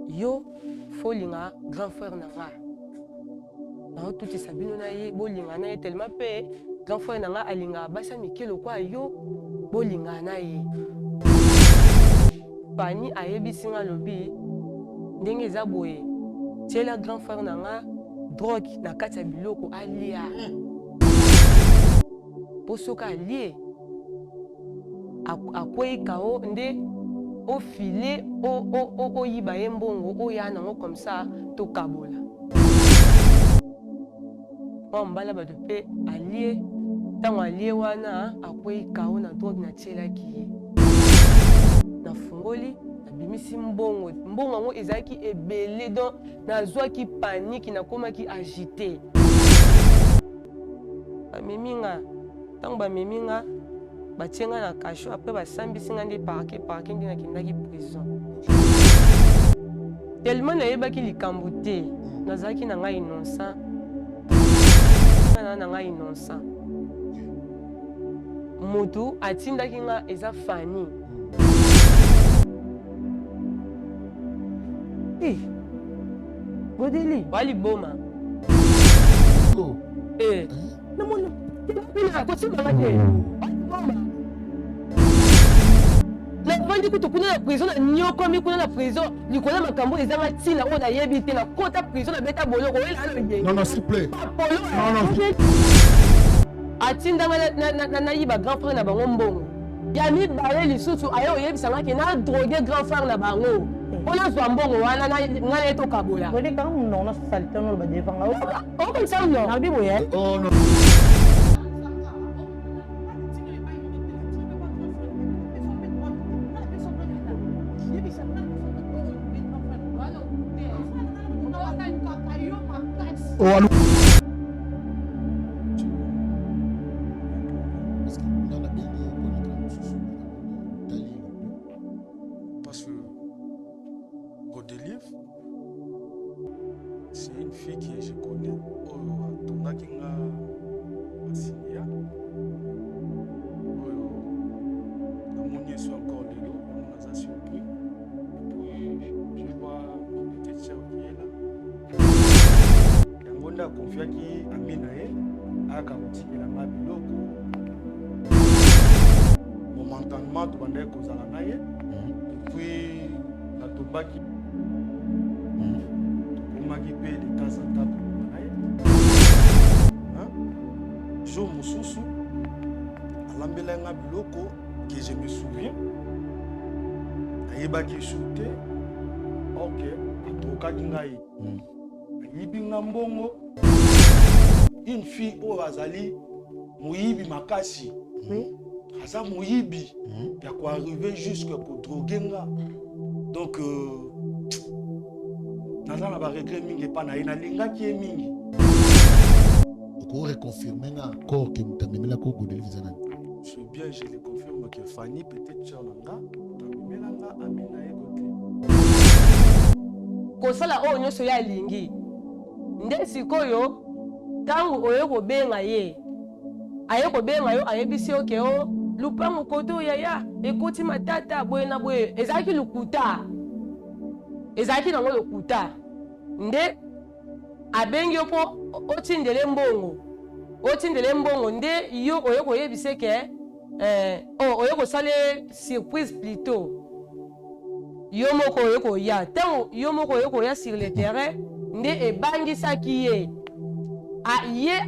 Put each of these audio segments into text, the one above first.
yo folinga grand frère nanga na tout sabino na ye bolinga na ye tellement pe grand frère nanga alinga basa mikelo kwa yo bolinga na ye pani ayebisinga lobi ndenge eza boye tiela grand frère nanga drogue na kati ya biloko alia posoka alie akwei kao nde au filet au yiba mbongo au yana ngo comme ça to kabola on mbala ba de pe allié tango allié wana akwei kao na drogue na tiela ki na fungoli na bimisi mbongo ngo ezaki ebele donc na zwaki panique na komaki agité miminga tango ba miminga batienga na kasho après basambisinga ndi parquet ndi nakindaki prison tellement nayebaki likambo te nazalaki na ngai innocent na ngai innocent motu atindaki nga eza fani Godeli wali boma namona kosimanga te navandi kutu kuna na prison nyokomi kuna na prison likolo makambo ezanga ntina oyo nayebi te nakota prison nabeta boloko oyela aloye non s'il vous plaît non atindanga nayiba grand frère na bango mbongo ya mibale lisusu aye oyebisanga ke na drogue grand frère na bango mpona zwa mbongo wana nga na etokabola okomisa nabiboye allô. Parce que Godelive, c'est une fille que je connais. Encore de l'eau, on a surpris. Et puis je vois une petite sœur qui est là. On a confié qui Aminae a garanti que la mabiloko momentanément tout le monde est aux et puis la tobaki on m'a guidé de temps en temps jour mususu alambela nga biloko que je me souviens ayebaki shooté ok atokaki ngai ayibi nga mbongo une fille oyo azali moyibi makasi aza moyibi ya koarrive jusque kodroge nga donc naza na baregret mingi epa na ye nalingaki ye mingi oko reconfirme nga encore ke mutamemelaki Godelive eza nani c'est bien je le confirme que Fanny peut-être sœur nanga tamemelanga amina ye côté kosala oyo nyonso ya alingi nde sikoyo ntango oye kobenga ye aye kobenga yo ayebisi yo ke o lupango koto yaya ekoti matata boye na boye ezalaki lukuta ezalaki nango lokuta nde abengi yo mpo otindele mbongo nde yo oye koyebise ke oye kosala surprise plutôt yo moko oye koya ntango yo moko oye koya sur le terrain nde ebangisaki ye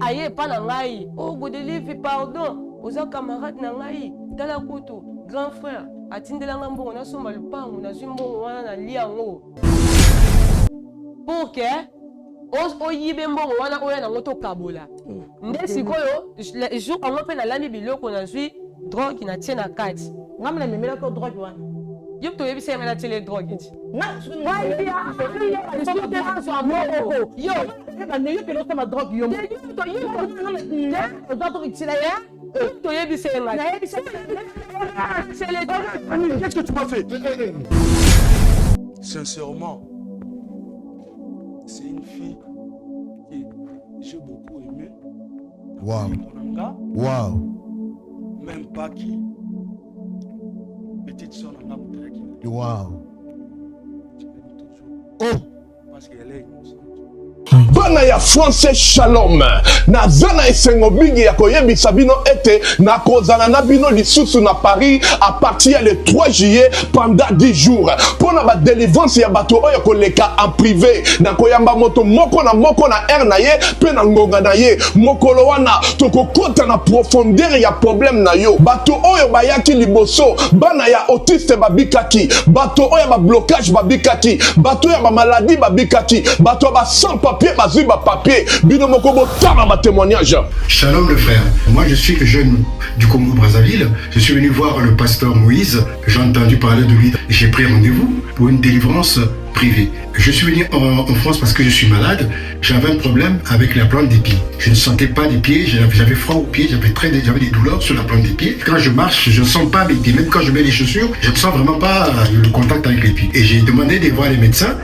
aye epa na ngai o Godelive pardon oza camarade na ngai tala kutu grand frère atindelanga mbongo nasomba lupango nazwi mbongo wana nalia yango pour ke oyibe mbongo wana oya nango tokabola nde sikoyo jour ango mpe nalambi biloko nazwi drogue natie na kati ngai mna memelaki drogue wana yo toyebisa yanga natiele drogue ti yokelosama drogue yo ozatorikisila ye toyebisa yanga qu'est-ce que tu m'as fait sincèrement c'est une fille que j'ai beaucoup aimé wow même pas qui petite soeur nanga motelaki wow je l'aime toujours parce qu'elle est innocente. Bana ya français shalom na zana esengo mingi ya koyebisa bino ete na kozana na bino lisusu na Paris à partir le 3 juillet pendant 10 jours pona ba délivrance ya bato oyo koleka en privé na koyamba moto moko na air na ye pe na ngonga na ye mokolo wana tokokota na profondeur ya problème na yo bato oyo bayaki liboso bana ya autiste babikaki bato oyo ba blocage babikaki bato oyo ba maladie babikaki bato ba sans papier bazui ba papier bino moko botama ba témoignage. Shalom le frère, moi je suis le jeune du Congo Brazzaville, je suis venu voir le pasteur Moïse, j'ai entendu parler de lui, j'ai pris rendez-vous pour une délivrance privée. Je suis venu en France parce que je suis malade, j'avais un problème avec la plante des pieds. Je ne sentais pas les pieds, j'avais froid aux pieds, j'avais des douleurs sur la plante des pieds. Quand je marche, je ne sens pas mes pieds, même quand je mets les chaussures, je ne sens vraiment pas le contact avec les pieds. Et j'ai demandé de voir les médecins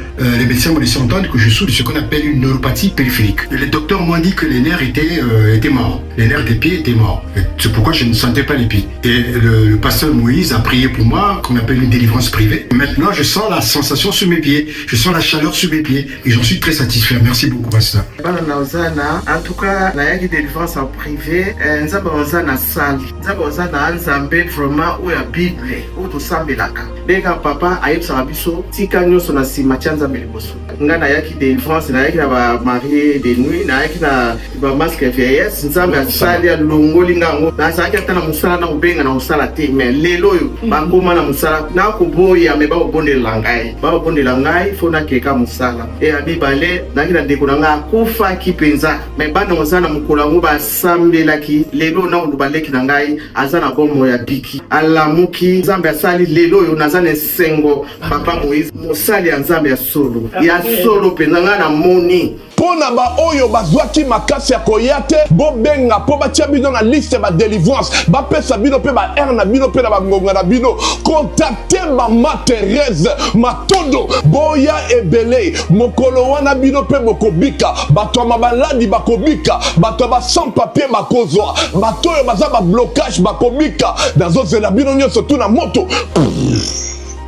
m'ont laissé entendre que je souffre de ce qu'on appelle une neuropathie périphérique. Et les docteurs m'ont dit que les nerfs étaient morts, les nerfs des pieds étaient morts. C'est pourquoi je ne sentais pas les pieds. Et le pasteur Moïse a prié pour moi, qu'on appelle une délivrance privée. Maintenant, je sens la sensation sur mes pieds, je sens la chaleur sur mes pieds et j'en suis très satisfait. Merci beaucoup, pasteur. En tout cas, la délivrance en privé, nous avons une salle. Nous avons un Zambé vraiment où la Bible, où tout semble là. Les gars, papa, aïe, ça va biso, si kanyo son asi machanza meliboso. Nga na yaki délivrance, na yaki na ba marié de nuit, na yaki na ba masque vieillesse, nzambe asali ya longoli ngango. Na saki atana musala na ubenga na musala te, mais lelo yo, bangoma na musala, na kuboya me ba obonde langai. Ba obonde langai, fona keka musala. E abibale, na yaki na ndeko na nga kufa kipenza. Me bana musala mukula ngo ba sambelaki, lelo na ulubaleki na ngai, azana bomo ya biki. Alamuki, nzambe asali lelo yo na sengo papa Moïse mosali ya nzambe ya solo penza nga na moni pona ba oyo bazwaki makasi ya koyate bobenga po batia bino na liste ba délivrance ba pesa bino pe ba air na bino pe na ba ngonga na bino contacter mama Thérèse Matondo boya ebele mokolo wana bino pe bokobika bato ma baladi bakobika bato ba sans papier bakozwa bato oyo baza ba blocage bakobika dans ozela bino nyonso tout na moto.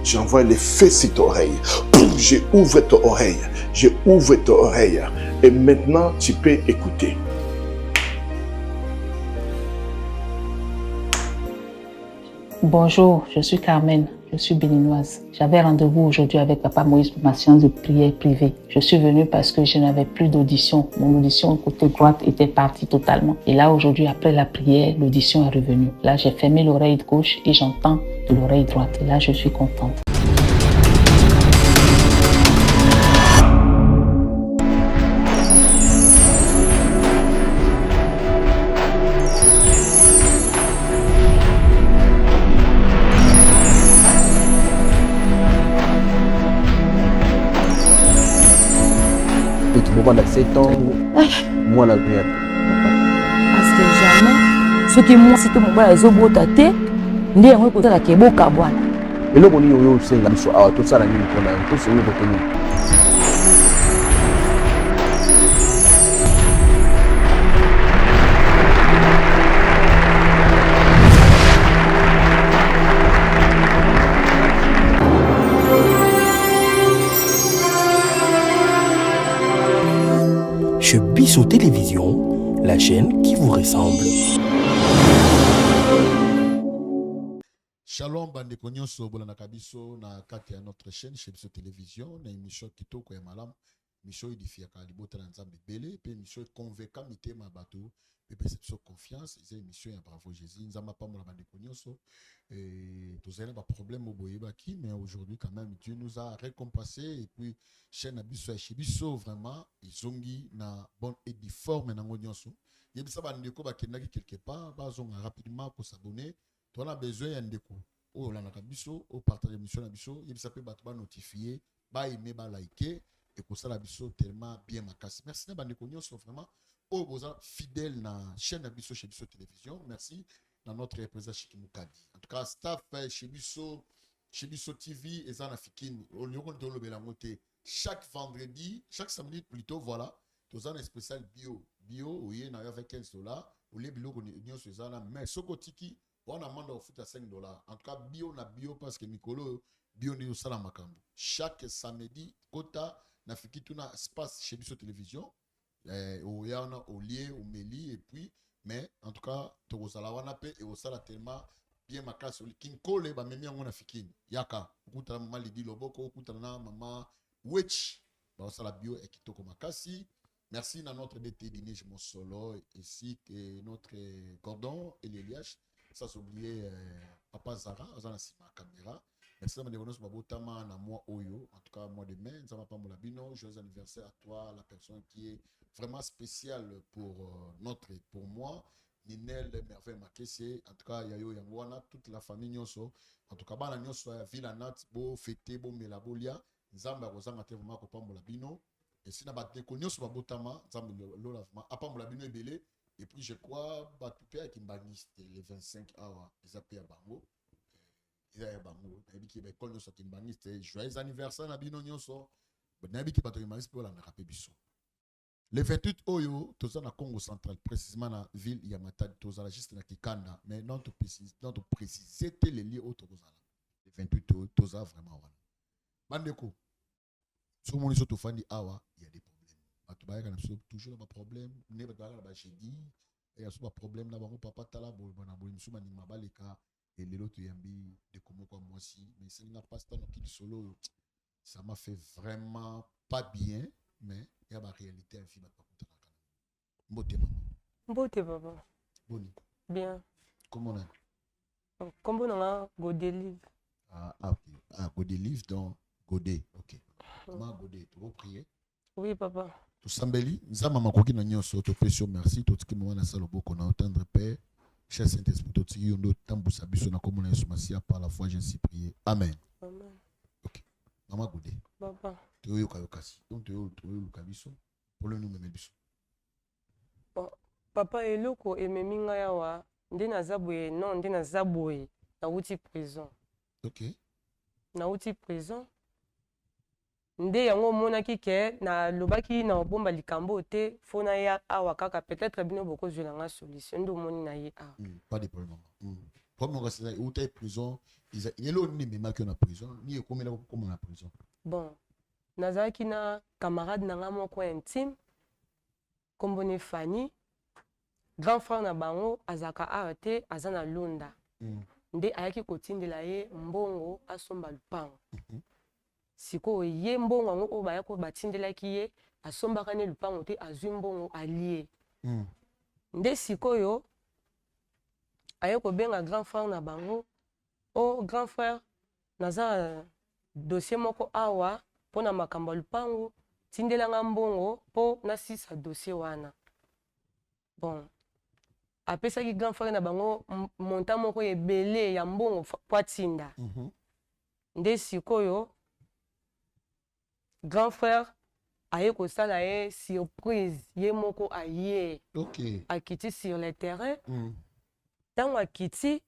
J'envoie les feux sur ton oreille. Je ouvre ton oreille. Je ouvre ton oreille. Et maintenant, tu peux écouter. Bonjour, je suis Carmen. Je suis béninoise. J'avais rendez-vous aujourd'hui avec Papa Moïse pour ma séance de prière privée. Je suis venue parce que je n'avais plus d'audition. Mon audition côté droite était partie totalement. Et là, aujourd'hui, après la prière, l'audition est revenue. Là, j'ai fermé l'oreille gauche et j'entends de l'oreille droite. Et là, je suis contente. Pendant 7 ans, moi la vie. Parce que jamais, ce qui moi c'était mon bras, ils ont beau tâter, ndi yango ko tala keboka bwana. Eloko ni oyo senga biso awa to sala nini pona to se ni botoni. Chez Bisso Télévision, la chaîne qui vous ressemble. Shalom bandeko nyonso bolandaka biso na kati ya notre chaîne chez Bisso Télévision na émission kitoko ya malamu émission edifiaka libota na nzambe belé pe émission convaincant mitema bato pe perception confiance c'est émission ya bravo Jésus nzamba pamola bandeko nyonso et tous na ba problème boyebaki mais aujourd'hui quand même Dieu nous a récompensé et puis chaîne biso chez Bisso vraiment izongi na bonne et difforme na nyonso yebisa bandeko bakendaki quelque part bazonga rapidement pour s'abonner. On a besoin d'un déco. Oh, là, on a biso, au partage l'émission, la biso, il s'appelle battre notifier, bah aimer, bah liker, et pour ça la biso tellement bien ma casse. Merci d'avoir déconnu, sont vraiment au besoin fidèle dans la chaîne de biso chez Bisso Télévision. Merci dans notre représentant Chikimukadi. En tout cas, staff chez Bisso TV et ça na fikini. On y a la montée chaque vendredi, chaque samedi plutôt, voilà. Tous un spécial bio, oui, na avec $15. Ou les bilo qu'on sur ça mais soko tiki. On a demandé au foot à $5. En tout cas, bio na bio parce que Mikolo, bioni au sala makambo. Chaque samedi, kota na fiki tuna espace chez Biso Télévision, au yana, au lié, au meli, et puis, mais en tout cas, to sala wana pe et au sala tellement bien makasi king kole ba memi yango na fikini yaka ukutana mama Lidi Loboko ukutana mama Wech ba sala bio et kitoko makasi. Merci à notre DT Dinige Monsolo ainsi que notre Gordon et l'Eliash. Ça s'oublier Papa Zara, on a ma caméra. Merci à Babotama na moi Oyo. En tout cas, moi demain, ça va pas Molabino. Joyeux anniversaire à toi, la personne qui est vraiment spéciale pour pour moi. Ninel Merveille Makesse. En tout cas, Yayo Yangwana, toute la famille Nyoso. En tout cas, Bana Nyoso, Villa Nat, Bo Fete, Bo Melabolia. Zamba Rosama Tevoma Kopa Molabino. Et si na batté konyo sur Babotama, Zamba Lolavma, Apa Molabino est belé. Et puis je crois, Batupé qui baniste les 25 hours, ils appellent à Bango. Ils appellent à Bango. Et puis qui est connu sur Kimbaniste. Joyeux anniversaire, Nabino Nyoso. Mais Nabi qui battu Kimbaniste pour la rapper biso. Le 28 Oyo, Toza na Congo central, précisément na ville Yamata, Toza juste na Kikanda. Mais notre préciser les lieux au Toza. Le 28 Oyo, Toza vraiment. Bandeko. Sur mon isoto fandi awa, il y a des problèmes. Toujours des problèmes. Ne pas de jeudi. Il y a des problèmes là. Papa tala bo na bo musuma ni mabaleka et les autres yambi de comme moi aussi. Mais c'est n'a pas tant qui solo. Ça m'a fait vraiment pas bien, mais il y a la réalité infime pas contre la canne. Mbote papa. Boni. Bien. Comment on a? Comment on a Godelive? Ah ok. Ah Godelive donc Godé. Ok. Comment Godé? Tu vas prier? Oui papa. Tout sambeli, nzama makoki na nyoso to pression merci tout qui moment na salobo qu'on a entendre père. Cher Saint-Esprit tout qui yondo tambusa biso na komona Yesu Masia par la foi j'ainsi prier. Amen. Amen. Ok. Maman Godé. Papa. Tu yo kayokasi. Donc tu yo lukabiso. Pour le nous même biso. Papa eloko ememi ngai awa nde naza boye non nde naza boye na uti prison. Ok. Na uti prison. Nde yango monaki ke na lobaki na bomba likambo te fona ya awa kaka peut-être bino boko zwelanga solution ndo moni na ye awa. Pas de problème. Comme c'est où tu es prison, il y a l'autre ni même que na prison, ni comme là comme na prison. Bon. Nazaki na camarade na nga moko intime kombone Fanny. Grand frère na bango azaka arate azana Lunda. Nde ayaki kotindela ye mbongo asomba lupango. Siko ye mbongo ngo o baya ko batindelaki ye asombaka ne lupango te azwi mbongo alie. Nde sikoyo aye ko benga grand frère na bango. O grand frère naza dossier moko awa pona makambo lupango tindelanga mbongo po na sisa dossier wana. Bon. Apesaki grand frère na bango montant moko ebele ya mbongo po tinda. Nde sikoyo grand frère aye ko sala ye surprise ye moko aye. Ok. Akiti sur le terrain. Tango akiti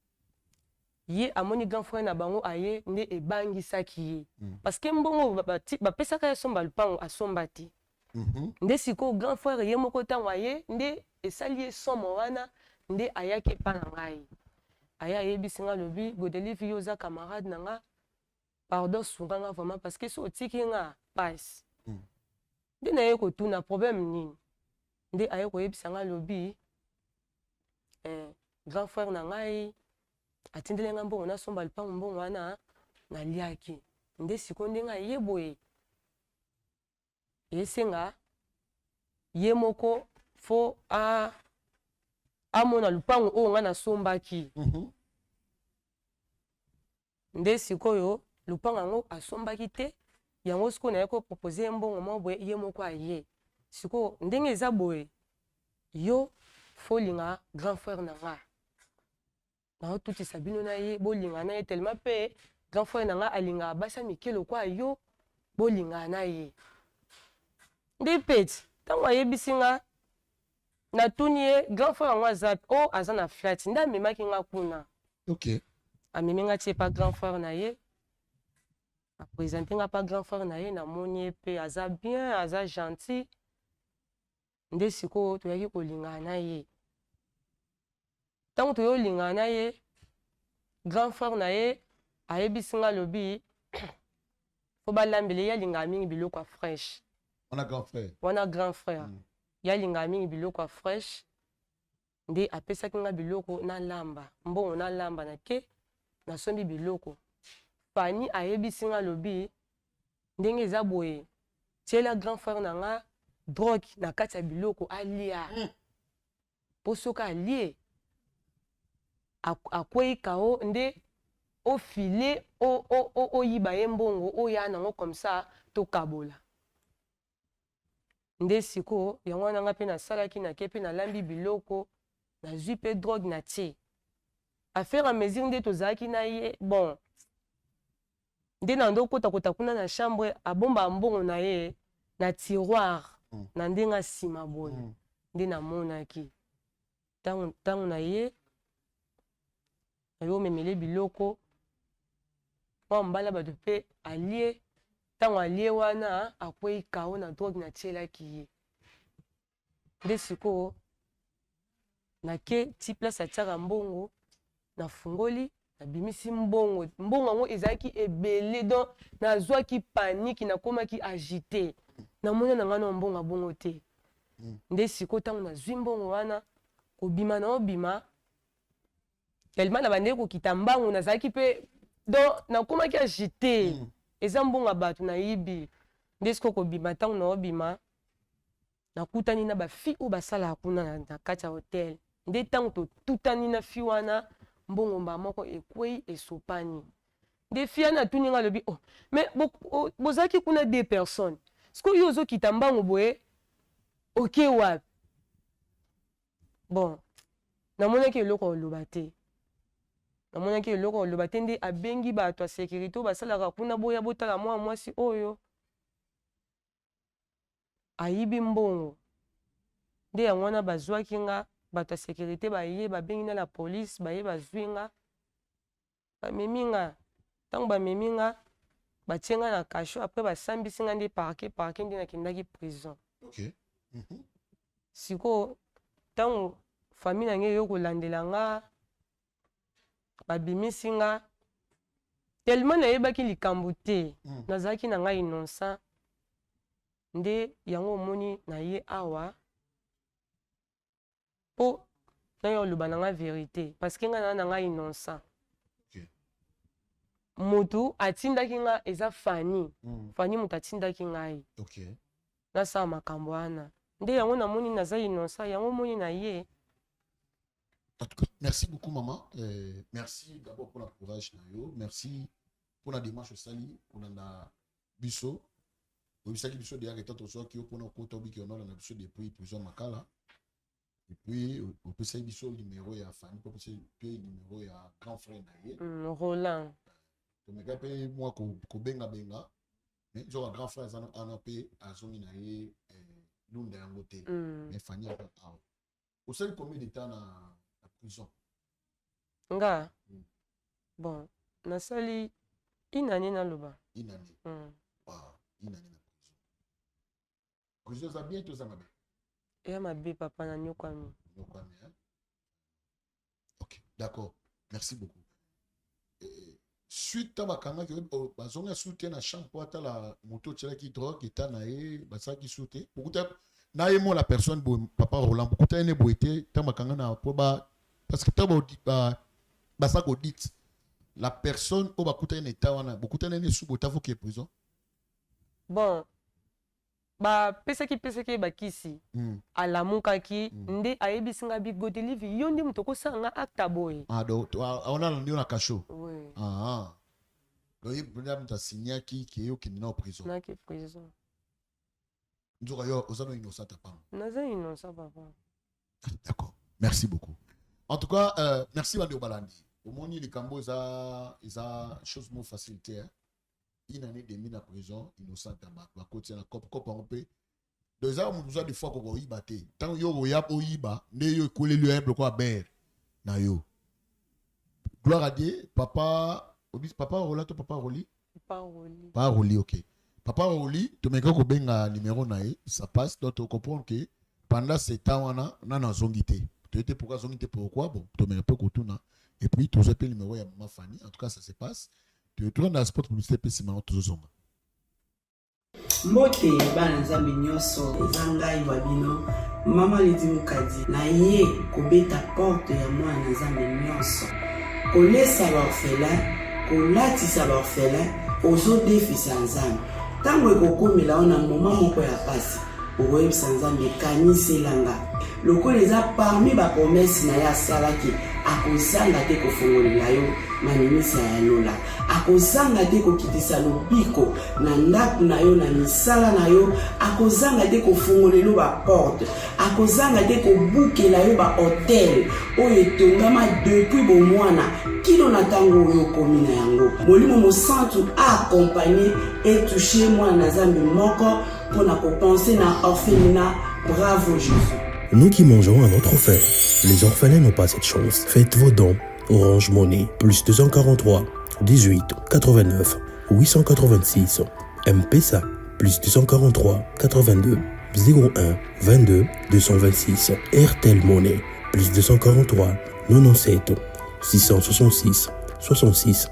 ye amoni grand frère na bango aye nde ebangisaki ye. Parce que mbongo bapesaka ye somba lupango asomba te. Nde siko grand frère ye moko tango aye nde esali ye somo wana nde ayaki pa na ngai. Aya yebisi nga lobi Godelive yo za camarade na nga. Pardon sunganga vraiment parce que so otiki nga passe. Nde na ye kotuna problème nini. Nde aye koyebisa nga lobi grand frère na ngai atindele nga mbongo na somba lupango mbongo wana na liaki. Nde siko nde nga ye boye. Yesenga ye moko fo amona lupango o nga na sombaki. Nde sikoyo lupanga ngo asombaki te yango siko na ye ko proposer mbongo mo boye ye moko aye. Siko ndenge eza boye yo folinga grand frère na nga. Na tuti sabino na ye bolinga na ye tellement pe grand frère na nga alinga basa mikelo kwa yo bolinga na ye. Ndi peti tango ayebisi nga na tuni ye grand frère ngo aza na flat nda memaki nga kuna. Ok. Amemi nga tie pa grand frère na ye. A présenter nga pa grand frère na ye na moni pe aza bien aza gentil. Nde siko toyaki kolinga na ye. Tango toyo linga na ye grand frère na ye ayebisi nga lobi Faut balambele ya linga mingi biloko fresh. On a grand frère. On a grand frère. Ya linga mingi biloko fresh. Nde apesaki nga biloko na lamba. Mbongo na lamba na ke na sombi biloko. Pani ayebisi nga lobi ndenge eza boye. Tiela grand frère na nga drogue na kati ya biloko alia. Posoka alie. Akwei kao nde o filet o yiba ye mbongo o ya nango comme ça to kabola. Nde siko yango wana nga pe na salaki na ke pe na lambi biloko na zui pe drogue na tie. A faire à mesure nde tozalaki na ye bon. Nde na ndo kota kuna na chambre abomba mbongo na ye na tiroir na ndenga sima boye. Nde na monaki. Tango na ye ayo memele biloko mwa mbala bato pe alie tango alie wana akwei kao na drogue na tielaki ye nde sikoyo na ke ti place atiaka mbongo na fungoli na bimisi mbongo yango ezalaki ebele donc nazwaki paniki nakomaki agité namoni na ngana mbongo abongo te nde sikoyo tango nazwi mbongo wana kobima na obima tellement na bande kokita mbangu nazalaki pe donc nakomaki agité eza mbongo bato na yibi nde sikoyo kobima tango na obima nakutani na bafi oyo basalaka kuna na kati ya hotel nde tango totutani na fi wana mbongo mba moko ekwei esopani nde fi wana atuni nga alobi oh mais bozalaki kuna 2 personnes sikoyo yo ozokita mbangu boye oke wapi bon namonaki eloko oloba te namonaki eloko oloba te nde abengi bato ya sécurité oyo basalaka kuna boya botala mwa mwasi oyo ayibi mbongo nde yango wana bazwaki nga bato ya sécurité baye babengi na la police baye bazwi nga bamemi nga ntango bamemi nga batie nga na kasho apres basambisi nga nde parke nde nakendaki prison sikoyo ntango famille na ngai yo kolandela nga babimisi nga tellement nayebaki likambo te nazalaki na ngai innocent nde yango omoni na ye awa po nayo oloba na nga vérité parce que nga na ngai innocent motu atindaki nga eza fani motu atindaki ngai nasala makambo wana nde yango namoni naza innocent yango omoni na ye. En tout cas, merci beaucoup, maman. Merci d'abord pour le courage. Merci pour la démarche sali, pour la biso. Vous savez que des arrêtés aussi qui ont pour nos comptes qui ont la biso depuis plusieurs makala. Et puis, on peut savoir biso numéro ya famille, on peut savoir numéro ya grand frère naie. Roland. Donc mes gars, moi ko benga, mais ils ont un grand frère en AP à zone naie, l'une d'un côté. Mais Fanny a pas. Vous savez combien de temps na prison? Nga bon nasali inani na loba inani wow inani na prison za bien to za mabe ya mabe papa na nyokwami hein? OK d'accord merci beaucoup suite à bakanga que bazonga soutien na champ pour la moto tchela qui drogue eta na e basa qui soutien beaucoup na yemo la personne papa Roland beaucoup tane boité tamakanga na po ba parce que ça dit la personne au bakuta en état wana bakuta ne sous botavo qui est prison bon ba pesa ki bakisi alamuka ki nde ayebisinga bigote livi yondi mutoko sanga acta boy on a ndio na kasho oui donc il peut même ta signer qui est qui na prison na ki prison nzoka yo ozano innocent papa naza innocent papa d'accord merci beaucoup. En tout cas, merci Bandi Obalandi. Au moins, les Cambos, ils ont chose moins facilité. Une année de mine à prison, innocent à ma côté, la cop en paix. Deux ans, on nous a des fois qu'on y batté. Tant que yo yap oyiba, ne yo coulé le hebdo quoi ber. Na yo. Gloire à Dieu, papa Rola to papa Roli. Papa Roli, ok. Papa Roli, tu me ko benga numéro nae, ça passe. Donc tu comprends que pendant ce temps on a zongité. Tu étais pourquoi bon tu me peu et puis tu as le numéro ya maman Fanny en tout cas ça se passe Tu tournes dans le sport publicité pe c'est marrant toujours zonga. Mbote bana nzambe nyonso eza ngai wabino mama Lidi Mukadi na ye kobeta porte ya mwana nzambe nyonso kolesa baorphelin kolatisa baorphelin ozodefisa nzambe ntango ekokomela ona moma moko ya pasi okoyebisa nzambe ekaniselanga lokola eza parmi bapromese na ye asalaki akozanga te kofongolela yo manimisa ya lola akozanga te kokitisa lobiko na ndako na yo na misala na yo akozanga te kofongolela baporte akozanga te kobukela yo bahotel oyo etongama depuis bomwana kino na ntango oyo okomi na yango molimo mosantu aakompagne etouche mwana na nzambe moko mpona kopense na orphelinat. Bravo Jésus. Nous qui mangeons à notre faim, les orphelins n'ont pas cette chance. Faites vos dons. Orange Money, plus 243 18 89 886. M-Pesa, plus 243 82 01 22 226. RTL Money, plus 243 97 666 66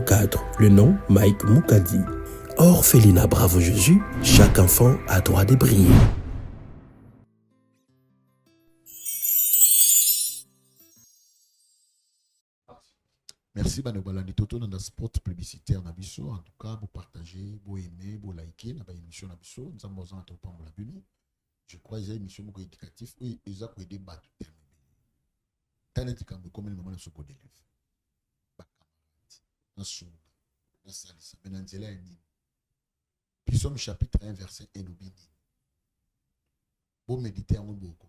04. Le nom Mike Mukadi. Orphelinat Bravo Jésus, chaque enfant a droit de briller. Merci Banobalani Toto dans le spot publicitaire Nabiso. En tout cas, vous partagez, vous aimez, vous likez dans l'émission Nabiso. Nous sommes en train de parler. Je crois que c'est une émission éducative. Oui, ils ont aidé battre. Talent qui comme le moment de se coder. Puis somme chapitre 1 verset 1 nous dit. Bon méditer en beaucoup.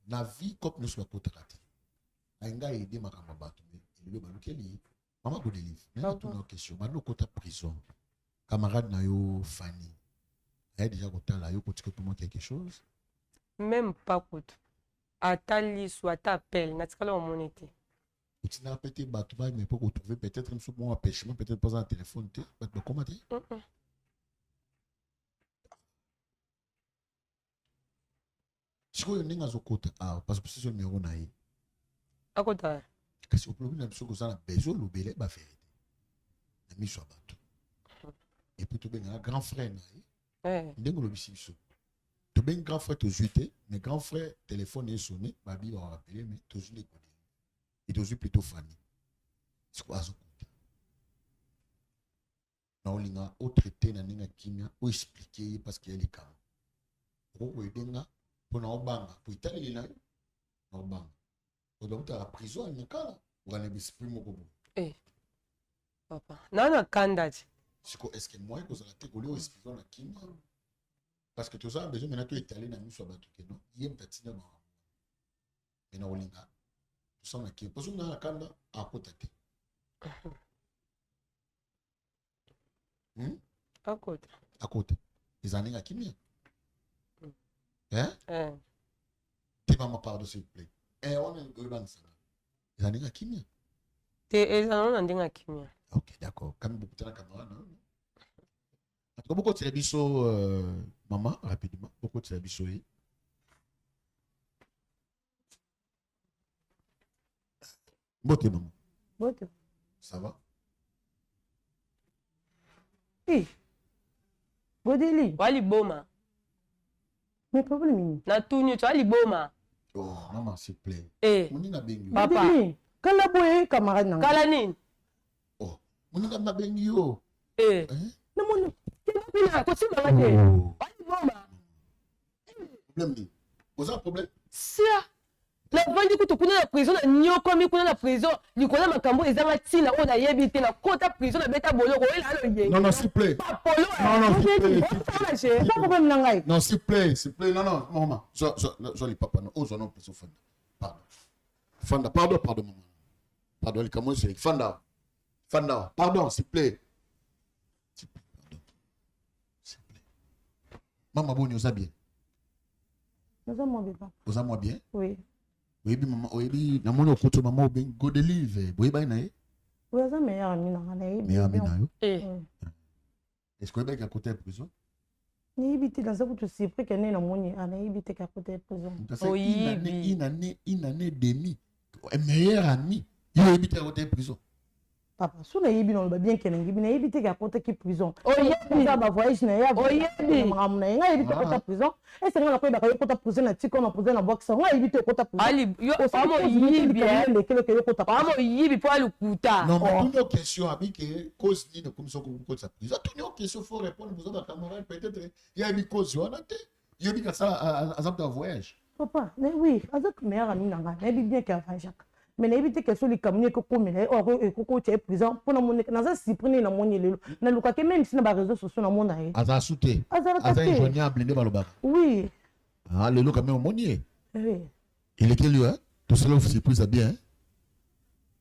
La vie comme nous soit côté raté. Ainga aider ma camarade. Le balukeli. Maman go délivre. Mais là, tout une question. Maintenant, côté prison, camarade na yo Fanny. Elle déjà côté là, yo côté tout le monde quelque chose. Même pas côté. Atali soit appel, n'a pas la monnaie. Et tu n'as peut-être battu mais pour retrouver peut-être un bon empêchement, peut-être pas un téléphone, tu vas comment tu? Si vous avez un côté, parce que c'est le numéro naï. À côté. Parce que le problème, c'est que vous avez besoin de l'obéler, bah faire. La mise sur bateau. Et puis tu as un grand frère naï. Il y a un obéissance. Tu as un grand frère, tu as jeté, mais grand frère, téléphone est sonné, Babi va rappeler, mais tu as jeté. Et tu as plutôt Fanny. C'est quoi ça? Na olinga o traité na ninga kimia o expliquer parce qu'il y a les cas. O edenga pour na obanga pour itali na obanga. O donc à la prison il kala pour aller esprit moko. Eh. Papa. Na kandati. Est-ce que moi que ça la tête au expliquer na kimia parce que tu as besoin maintenant tu itali na miso ba tout non. Yem tatina ba. Et na olinga. Tu sens na kimia parce que na kanda à côté. À côté. À côté. Les années à qui? Hein? Tu vas me parler s'il te plaît. On est grand ça. Les années à qui? Les années à qui? Ok, d'accord. Quand beaucoup de caméra, non? En tout cas, beaucoup de télévisions, maman, rapidement. Beaucoup de télévisions. Beauté, maman. Beauté. Ça va? Eh. Godeli. Wali boma. Mais problème. Na tunyo tu wali boma. Oh, maman, s'il te plaît. Eh. Mouni na bengi. Papa. Kala boye camarade nanga. Kala nini? Oh, mouni na bengi yo. Eh. Na mouni. Kina ko sima ngate. Wali boma. Problème ni. Oza problème? Sia. La vandi kutu kuna na prison na nyoko mi kuna na prison likona makambo ezanga tina o na yebi te na kota prison na beta boloko ela alo ye. Non, s'il te plaît. Non, s'il te plaît. Non, s'il te plaît. Non, maman. Joli papa. Non, oh, non, plus Fanda. Pardon. Fanda, pardon, maman. Pardon, les camoins, c'est Fanda. Pardon, s'il te plaît. S'il te plaît, pardon. S'il te plaît. Maman, bon, nous a bien. Nous a bien. Oui. Oui, maman, oui, na mono koto maman ben go deliver. Oui, ba na ye. Oui, ça meilleur ami na na. Meilleur ami na yo. Eh. Est-ce que ben à côté de prison? Ni ibiti dans ça que tu sais pas que né na moni ana ibiti à côté de prison. Oui, une année demi. Un meilleur ami. Il habite à côté de prison. Papa, si on a eu bien qu'il y ait une évité qu'à côté qui prison. Oh, il y a un voyage, il y a évité Ah. côté prison. Et c'est là qu'on a côté prison, la tique, on a posé la boxe, on a évité côté prison. Ali, yo, amo yibi, amo yibi pour le kuta. Non, mais toutes nos questions, ami, que cause ni de comme ça qu'on cause sa prison. Toutes nos questions, faut répondre aux autres camarades. Peut-être, il y a une cause, on a été. Il y a une ça, à exemple, un voyage. Papa, mais oui, avec meilleur ami, on a bien qu'il y a Jacques. Mais n'évitez que celui comme nous, comme il est, or, et prison, pour nous, dans un cyprien, dans mon île, dans le cas que même si nous avons réseaux sociaux, dans mon aïe. Aza souté. Aza injoignable, ne balobak. Oui. Ah, le look quand même au monier. Oui. Il est quel lieu, hein? Tout cela, c'est plus à bien.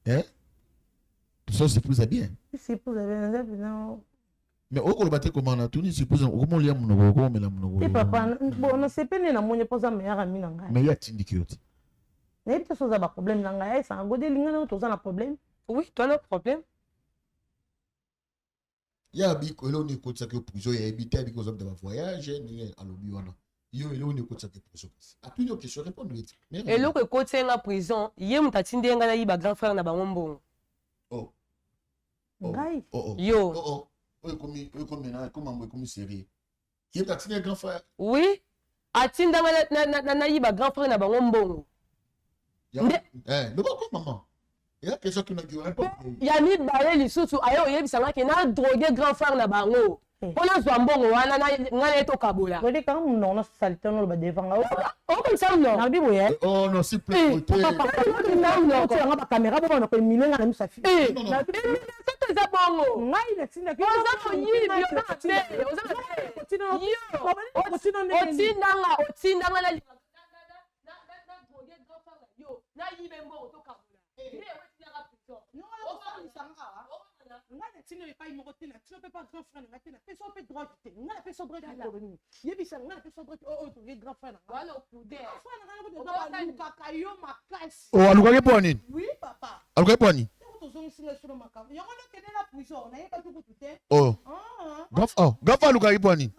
Hein? Tout ça, c'est plus à bien. C'est plus à bien, non. Mais au Colbaté, comment on a tout dit, c'est plus à comment on l'a mon comment on l'a. Et papa, bon, on ne sait pas, nous avons pas un meilleur ami, non. Mais il y a Tindikiote. Mais il y a un problème, non. C'est un gros délire, tu as un problème. Oui, tu as un problème. Il y a un bic, là, on écoute ça que prison, il y a habité avec les hommes de voyage, il y a un lobby, il y a un écoute ça que prison. À toutes les questions, répondre vite. Et là, que quand tu es en prison, il y a un tatine de un grand frère na bangombo. Oh. Oh. Yo. Oh. Comme série. Il y a un grand frère. Oui. Atine na grand frère na bangombo. Le quoi, maman? Il y a quelque chose qui n'a pas. Il y a mis balé les sous ayo yebisanga ki na drogué grand frère na bango. Pona zwambongo wana na to kabola. Vous dites quand non na salité on le devant. Oh comme ça non. Na bibo ye. Oh non, s'il plaît. Non, tu as pas caméra pour on a million na sa fille. Non. C'est ça bongo. Ngai na tinda ki. Oza yibi otindanga na drogué grand frère yo. Na yibe mbo to kabola. Oh, alukake poni. Oui, papa. Alukake poni. Oh. Gafa alukake poni.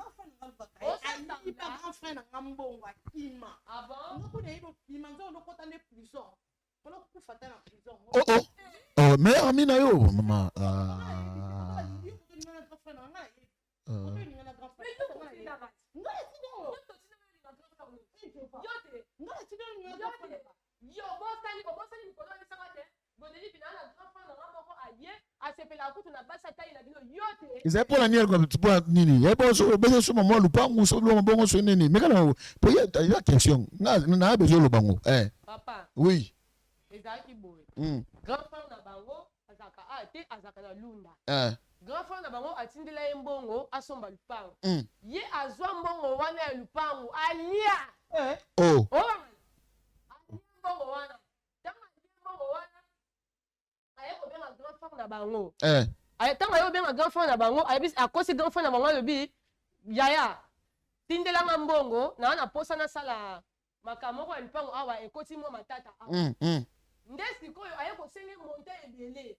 Oh, mais Amina yo, maman. Ils avaient pas la nière comme tu peux nini. Il y a pas besoin sur maman lupangu sur le bon sur nini. Mais quand il y a question, n'a besoin le bango. Papa. Oui. Grand frère na bango azaka ate azaka na lunda. Grand frère na bango atindela embongo asomba lupango. Ye azwa mbongo wana ya lupango alia. Oh. Mbongo wana. Tama mbongo wana. Ayeko benga grand frère na bango. Tama ayeko benga grand frère na bango, ayebisi akosi grand frère na bango lobi yaya. Tindela mbongo na wana posa na sala makamoko ya lupango awa ekoti mo matata. Nde sikoyo aye ko senge monte ebele.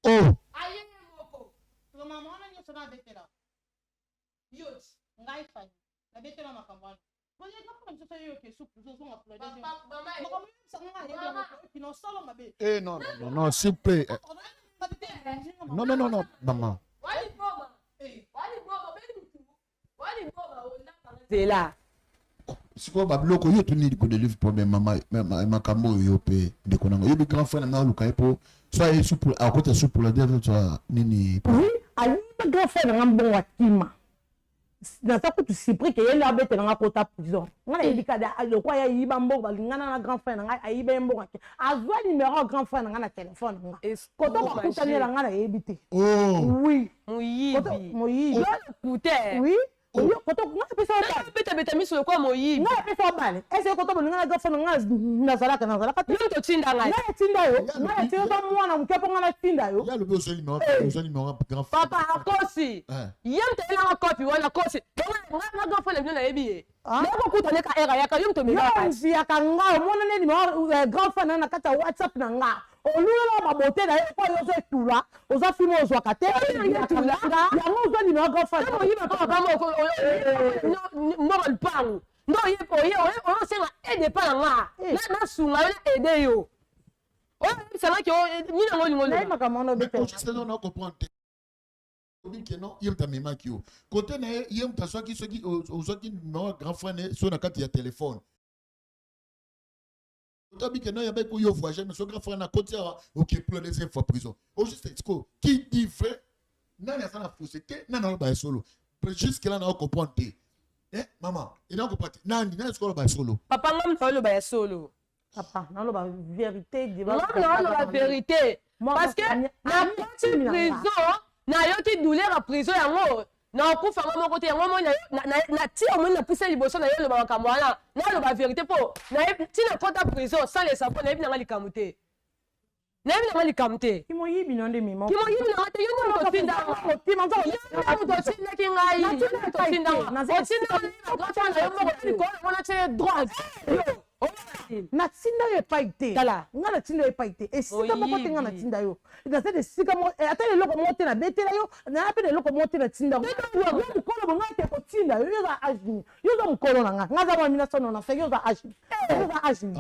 Oh. Aye moko. Maman na nyoso na betela. Yot, ngai fani. Na betela makambana. Vous êtes pas comme ça yo ke soupe zo zo applaudi. Maman. Non, s'il vous plaît. Non, maman. C'est là. Si vous avez bloqué, vous avez tout de livre pour maman, maman, yo pe de konango. Yo bi grand frère na luka epo. Soit souple à côté souple la devant toi nini. Oui, ali grand frère na bon wakima. Na ça que tu surpris que yele abete na kota prison. Ngana yebika da le kwa ya yiba mbo balingana na grand frère na ayiba mbo ngaki. Azwa numéro grand frère na téléphone nga. Koto ko kutani la ngana yebite. Oh. Oui. Moyibi. Moyibi. Kute. Oui. Koto nga pesa ba. Beta miso kwa moyibi. Nga pesa bale. Ese koto ngana grand frère nga na zalaka. Yo to tinda ngai. Nga tinda yo. Nga tinda mwana mkepo nga tinda yo. Ya le besoin numéro grand frère. Papa akosi. Yem te na copy wana kosi. Nga grand frère na yebi. Ndako kutane ka era yaka yom to mega. Nzi yakanga mwana ne numéro grand frère na kata WhatsApp na nga. Olula ba bote na yo kwa yo zo tula. Oza fimo ozo akate. Ya ngo zo numéro grand frère. Mo yiba papa mo ko. No mo pangu. No ye oyosenga aide mpa na nga nasunga yo na aide yo oyebisanga ke nini yango olingo nayebaka mwana obete non il t'a même qui côté na il t'a soit qui ozaki numéro grand frère ne so na kati ya téléphone otabi que non ya ba ko yo voyager mais so grand frère na côté OK pour les fois prison au juste exco qui dit vrai nani ya sana fausseté nani ba solo jusque là na comprendre maman il a compris nani solo ba solo papa ngam solo ba solo papa non la vérité non la vérité parce que na prison na yo ti douleur à prison yango na okufa ngo moko te yango mo na ti o mo na pisa liboso na yo lo ba makambo wana na lo ba vérité po na ti na kota prison sans les sapons na yebi na likambo te na yebi na likambo te kimo yibi no nde mimo kimo yibi na te yo no to tinda kimo to tinda ki ngai to tinda na tinda na to na yo mo ko mo na te droit natinda yo epai te nga natinda yo epai te esika moko te nga natinda yo naza de esika ata eloko moko te nabetela yo naya mpe na eloko moko te natinda yo mokolo bonga ete kotinda yo yoza agini yoza mokolo na nga nga za mwa 1995 yoza agini yoza agini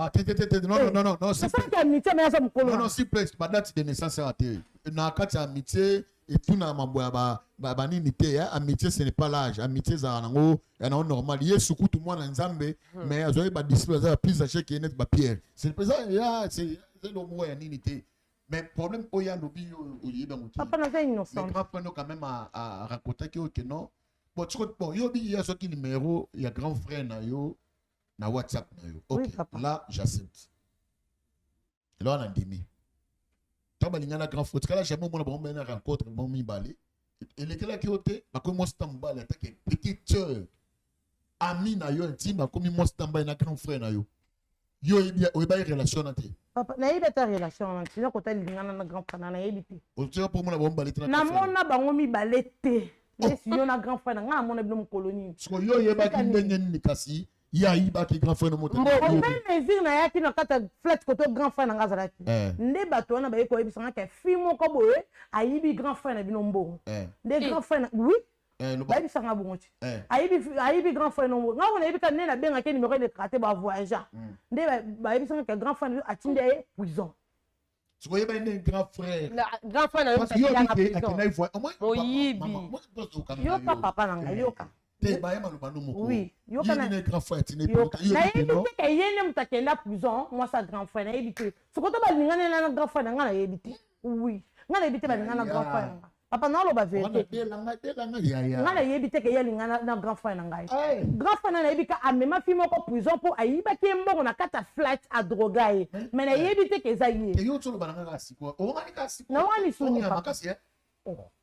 nasalaki amitié me yaza mokolo non s'il plaît badate de naissance ya te na kati ya amitié et tout na mambo ya banini te amitié ce n'est pas l'âge amitié za nango ya nango normal yesu kutu mwana nzambe mais azoyi ba disciple za plus âgé que net ba Pierre c'est le présent ya c'est le mot ya nini te mais problème oya lobi oyeba mutu papa na innocent mais grand frère quand même à raconter que non bon tu bon yo bi ya soki numéro ya grand frère na yo na WhatsApp na yo OK là j'accepte là on a demi balingana grand frère kala jamais mon bon mena rencontre mon mi balé et les kala qui oté ba ko mo stamba la ta petite sœur ami na yo intime ba ko mi mo stamba na grand frère na yo yo bien o ba relation na te papa na yeba ta relation na tina ko ta lingana na grand frère na yebi te o tira pour mon bon balé na mona bango mi balé te si yo na grand frère na mona bino colonie so yo yeba ki ndenge ni kasi ya iba ki grand frère no moto même mesure na yaki na kata flat koto grand frère na ngazalaki nde bato wana baye ko yebisanga ke fi moko boye ayibi grand frère na bino mbongo nde grand frère oui bayebisanga bongo ti ayibi grand frère no mbongo ngako na yebi ka nde na benga ke numéro de carte ba voyageur nde bayebisanga ke grand frère atinde ye prison tu voyais bien un grand frère na yo parce que yo papa na ngai yo ka te ba yema lubano moko oui yo kana ne grand frère tine na yebi te ke yene mutakenda prison moi sa grand frère na yebi te sokoto balingana na grand frère nga na yebi te oui nga na yebi te balingana na grand frère nga papa na lo ba vérité nga na yebi te ke yelingana na grand frère na ngai grand frère na yebi ka amema fi moko prison po ayiba ke mbongo na kata flight a droga ye mais na yebi te ke za ye yo tolo balanga ka siko o ngani ka siko na wani suni papa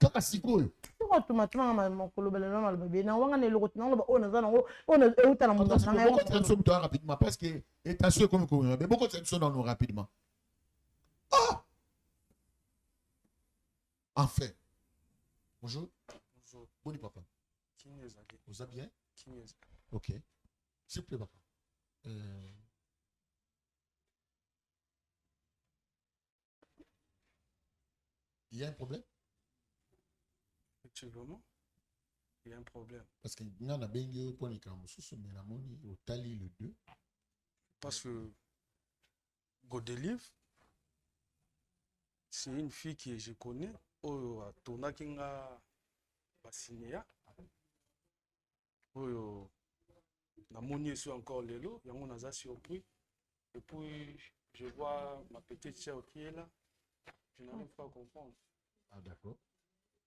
kaka sikoyo siko tumatuma mokolo belelo maloba bien na wanga ne lokoti na loba ona zana ona euta na mutu na beaucoup de choses doit rapidement parce que est assuré comme mais beaucoup de choses non rapidement enfin bonjour bon papa vous allez bien OK s'il vous plaît papa il y a un problème. Effectivement, il y a un problème. Parce que nous avons bien pour les camoufles, mais la monnaie au tali le 2. Parce que Godelive, c'est une fille que je connais. Oyo tona kinga basinia. Oyo na monnaie sur encore lelo, yango naza surpris. Et puis je vois ma petite sœur qui est là. Je n'arrive pas à comprendre. Ah d'accord.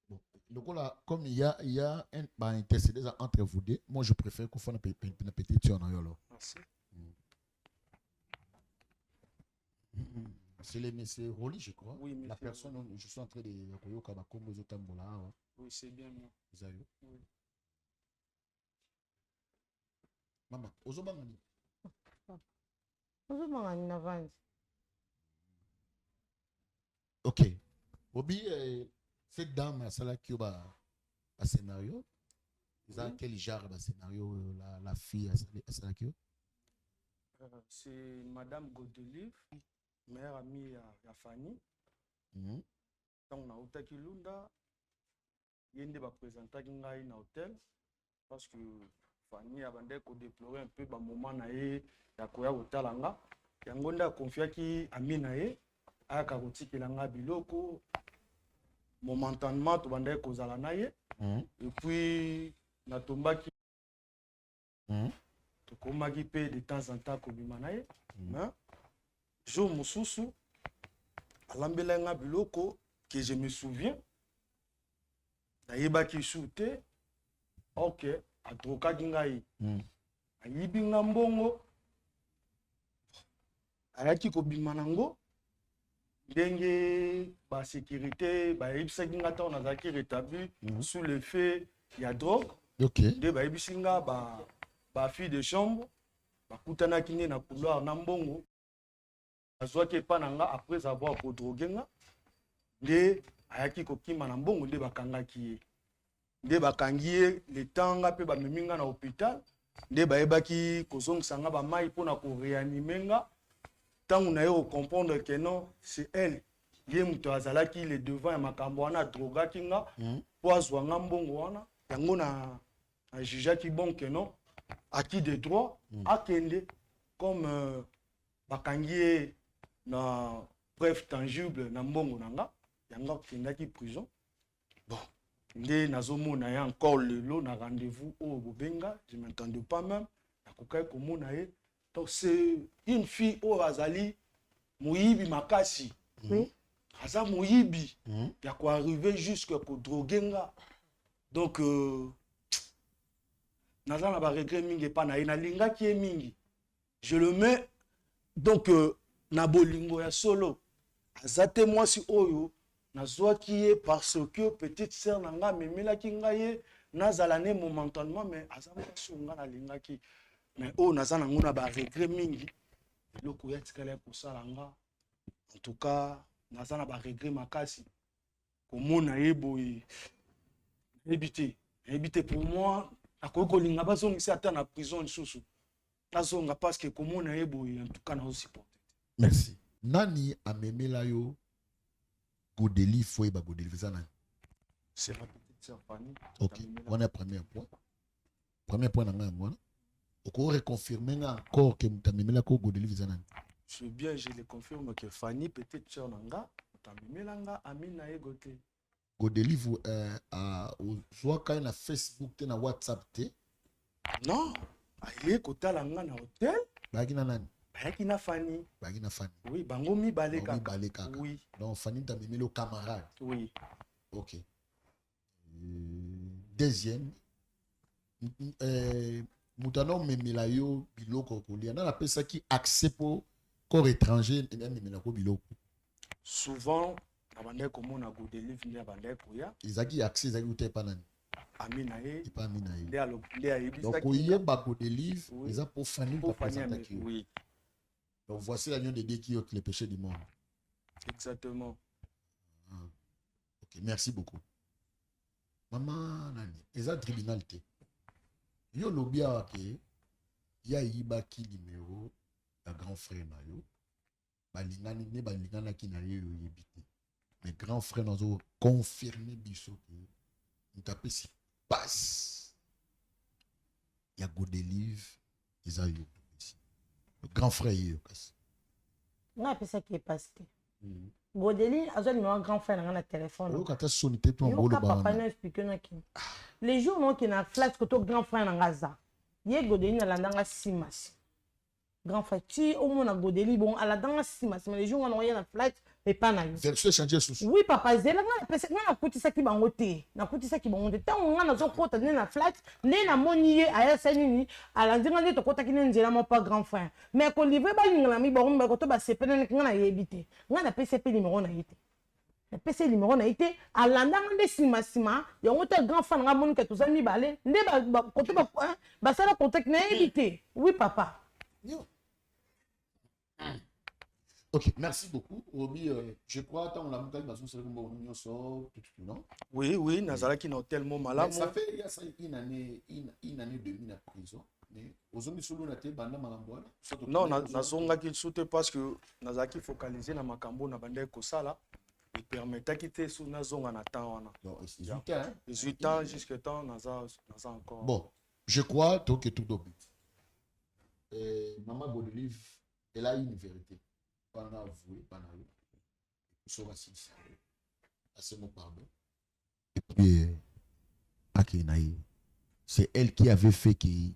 Bon, donc là, comme il y a un intercédé entre vous deux, moi je préfère qu'on fasse une petite sœur. Merci. C'est le monsieur Roli, je crois. Oui, la personne dont je suis en train de oui, c'est bien moi. Vous avez oui. Maman, Ozobangani. Ozobangani n'avance. OK. Obi, cette dame, celle qui a un scénario, quel genre de scénario la fille a celle qui c'est Madame Godelive, mère amie à Fanny. Quand on a eu Lunda, il y a un présenté dans l'hôtel parce que Fanny abandaki kodéplorer un peu bamoment na ye ya koya kotala nga yango nde akonfiaki ami na ye ayaka kotikela nga biloko momentanément tobandaki kozala na ye et puis natombaki tokomaki mpe de temps en temps kobima na ye mais jour mosusu alambelaki nga biloko que je me souviens nayebaki su te ok atrokaki ngai ayibi nga mbongo ayaki kobima nango ndenge basécurité bayebisaki nga ntango nazalaki rétabli sous l'effet ya drogue nde bayebisi nga bafille de chambre bakutanaki nde na couloir na mbongo azwaki epa na nga après avoir kodroge nga nde ayaki kokima na mbongo nde bakangaki ye nde bakangi ye le temps nga mpe bamemi nga na hôpital nde bayebaki kozongisa nga bamai mpona koréanime nga ntango na ye kocomprendre que non c'est elle ye moto azalaki le devant ya makambo wana adrogaki nga mpo azwa nga mbongo wana yango na jugeaki bon que non acquis de droit akende comme bakangi ye na preuve tangible na mbongo na nga yango akendaki prison bon nde nazomona ye encore lelo na rendez-vous oyo bobenga je m'entendais pas même nakokaki komona ye donc c'est une fille oyo azali moyibi makasi aza moyibi ya koarrive jusque kodroge nga donc naza na baregret mingi epa na ye nalingaki ye mingi je le mets donc na bolingo ya solo aza te mwasi oyo nazwaki ye parce que petite sœur na nga amemelaki ngai ye nazala ne momentanément mais aza mwasi oyo nga nalingaki mais oyo naza nango na baregret mingi eloko ya tikala ya kosala nga en tout cas naza na baregret makasi komona ye boye nayebi te pour moi akoki kolinga bazongisa ata na prison lisusu nazonga parce que komona ye boye en tout cas naosupporte. Merci. Nani amemela yo Godeli foi ba Godeli visa nani? C'est ma petite sœur Fanny. Ok, on a premier point. Premier point nanga ngwana. Oko reconfirmer nga encore que mutamemela ko Godeli visa nani? Je bien je le confirme que Fanny petite sœur nanga mutamemela nga amina ye gote. Godeli vous soit quand na Facebook te na WhatsApp te? Non, aye kotala nga na hotel. Baki na nani? Baki na Fanny. Baki na Fanny. Oui, bango mi baleka. Oui. Donc Fanny t'a mis le camarade. Oui. Ok. Deuxième. Moutano memela yo biloko kolia. Na la pesa qui accepte pour corps étranger et même memela ko biloko. Souvent abandé comme na Godeli vini abandé koya. Izaki accès izaki ute pa nani? Amina ye. Et pas Amina ye. Donc oye ba Godeli ils pour Fanny pour présenter qui. Oui. Donc voici l'union des deux qui ôtent les péchés du monde. Exactement. Ok, merci beaucoup. Maman nani, eza tribunal te. Yo lobia ke ya yiba ki numéro ya grand frère na yo. Balingani ne balingana ki na yo yebite. Mais grand frère nazo confirmer biso ke ntape si passe. Ya Godelive eza yo. Le grand frère yo kasi. On a ça qui est passé. Godeli a un grand frère dans le téléphone. Quand sonité ton bolo ba. Papa n'a expliqué na ki. Les jours non qui na flash que ton grand frère dans Gaza. Ye Godeli na landanga simas. Grand frère tu au moins na Godeli bon à la dans simas mais les jours on a na flash et pas na. Version changer sous. Oui papa zela na pesa na kutisa ki bangote. Na kutisa ki bangote. Tant on a zo kota na flash ne na monier aya sanini ala ndinga nde to kota ki nzela mo pas grand frère. Mais ko livrer ba ngala mi ba ko to ba sepene na yebite. Nga na PCP numéro na yite. Na PC numéro na yite alanda ngande sima yango te grand frère nga moni ke to zami balé nde ba ko to ba sala contact na yebite. Oui papa. Ok, merci beaucoup. Obi, je crois que on a monté dans une sort, non? Oui, oui, Nazala qui n'a tellement malade. Ça fait il y a une année demi en prison. Mais aux hommes solo na te banda makambo. Non, Nazonga qui soute parce que Nazaki focalisé na makambo na banda ko sala. Il permettait quitter sous Nazonga na temps. 18 ans. 18 ans jusqu'à temps Naza encore. Bon, Je crois que tout dobi. Maman Godelive, elle a une vérité. Pendant avoué, pendant eux. Sur la sincère. Assez mon pardon. Et puis, Akenaï, c'est elle qui avait fait qui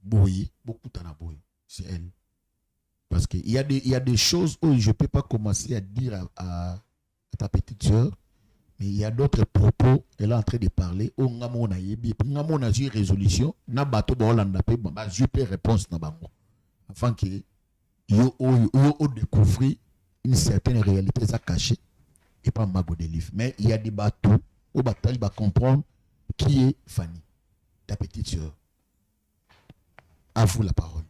Boye, beaucoup de Boye. C'est elle. Parce qu'il y a des choses où je ne peux pas commencer à dire à ta petite soeur, mais il y a d'autres propos, elle est en train de parler, où on a une résolution, na bateau Hollande pe ba jupe réponse na bango. Afin que yo découvrir une certaine réalité ça cachée et pas mago de livre. Mais il y a des bateaux où bataille va comprendre qui est Fanny, ta petite soeur. À vous la parole.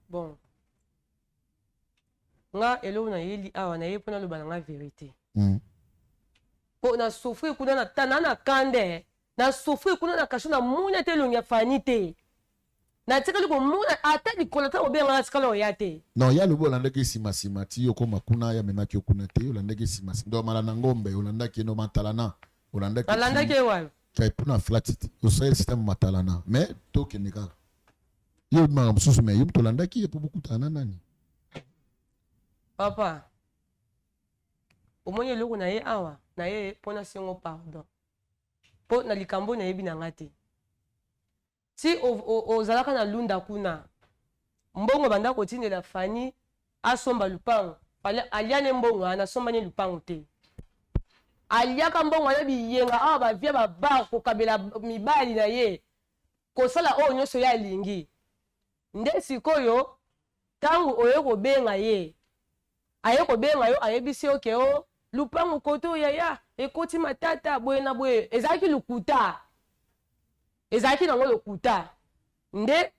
Bon. Nga elo na yeli awa na yepona lo balanga vérité. Po na souffrir kuna na tanana kande. Na souffrir kuna na kashu na muna te longia Fanny te. Na tika liko muna ata di kolata obenga na tika lo yate. Non, ya lubo landa ke sima ti yoko makuna ya mena ki okuna te landa ke sima. Ndo mala na ngombe landa ke no matalana. Landa ke wal. Kai puna flat o sai système matalana. Mais to ke nika. Yo ma msusu me yum to landa ki po beaucoup tanana ni. Papa. Omonye loko na ye awa na ye pona sengo pardon. Po na likambo na yebi na ngate. Si ozalaka na lunda kuna mbongo banda kotindela Fanny asomba lupango aliane mbongo anasomba ne lupango te aliaka mbongo ya biyenga awa bavia baba kokabela mibali na ye kosala oyo nyonso ya lingi nde sikoyo tangu oyo kobenga ye aye kobenga yo ayebisi oke o lupango koto yaya ekoti matata boye na boye ezalaki lukuta ezalaki nango lokuta nde